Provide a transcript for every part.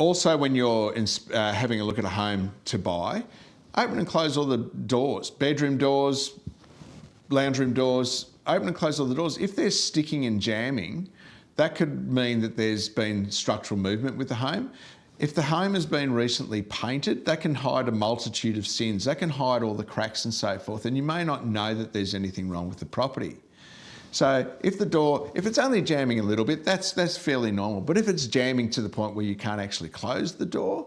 Also, when you're having a look at a home to buy, open and close all the doors, bedroom doors, lounge room doors, open and close all the doors. If they're sticking and jamming, that could mean that there's been structural movement with the home. If the home has been recently painted, that can hide a multitude of sins. That can hide all the cracks and so forth, and you may not know that there's anything wrong with the property. So if it's only jamming a little bit, that's fairly normal. But if it's jamming to the point where you can't actually close the door,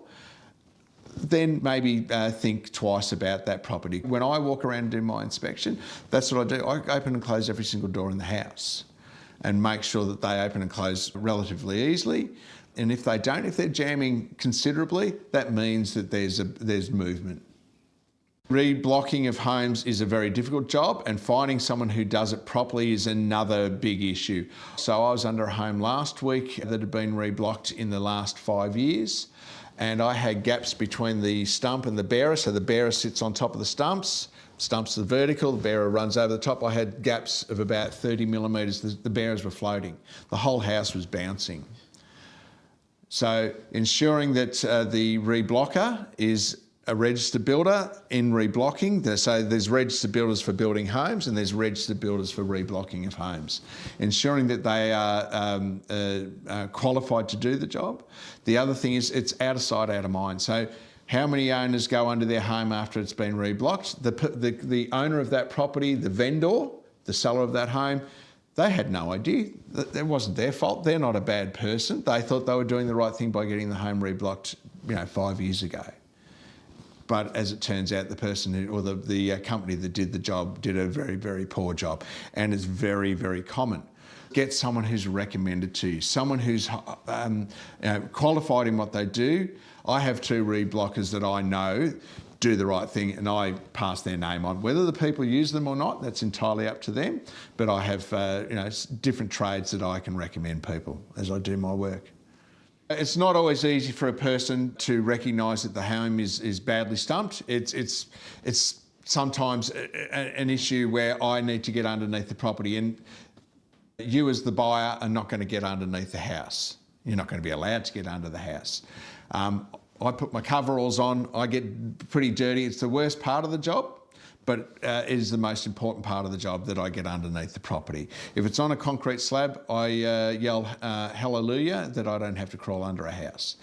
then maybe think twice about that property. When I walk around and do my inspection, that's what I do. I open and close every single door in the house and make sure that they open and close relatively easily. And if they don't, if they're jamming considerably, that means that there's movement. Reblocking of homes is a very difficult job, and finding someone who does it properly is another big issue. So I was under a home last week that had been reblocked in the last 5 years, and I had gaps between the stump and the bearer. So the bearer sits on top of the stumps. Stumps are vertical, the bearer runs over the top. I had gaps of about 30 millimetres. The bearers were floating. The whole house was bouncing. So ensuring that the reblocker is a registered builder in reblocking. So there's registered builders for building homes and there's registered builders for reblocking of homes. Ensuring that they are qualified to do the job. The other thing is it's out of sight, out of mind. So how many owners go under their home after it's been reblocked? The owner of that property, the vendor, the seller of that home, they had no idea. It wasn't their fault. They're not a bad person. They thought they were doing the right thing by getting the home reblocked, 5 years ago. But as it turns out, the person or the company that did the job did a very, very poor job. And it's very, very common. Get someone who's recommended to you, someone who's qualified in what they do. I have 2 reblockers that I know do the right thing, and I pass their name on. Whether the people use them or not, that's entirely up to them. But I have different trades that I can recommend people as I do my work. It's not always easy for a person to recognise that the home is badly stumped. It's sometimes an issue where I need to get underneath the property, and you as the buyer are not going to get underneath the house. You're not going to be allowed to get under the house. I put my coveralls on, I get pretty dirty. It's the worst part of the job, but it is the most important part of the job that I get underneath the property. If it's on a concrete slab, I yell hallelujah that I don't have to crawl under a house.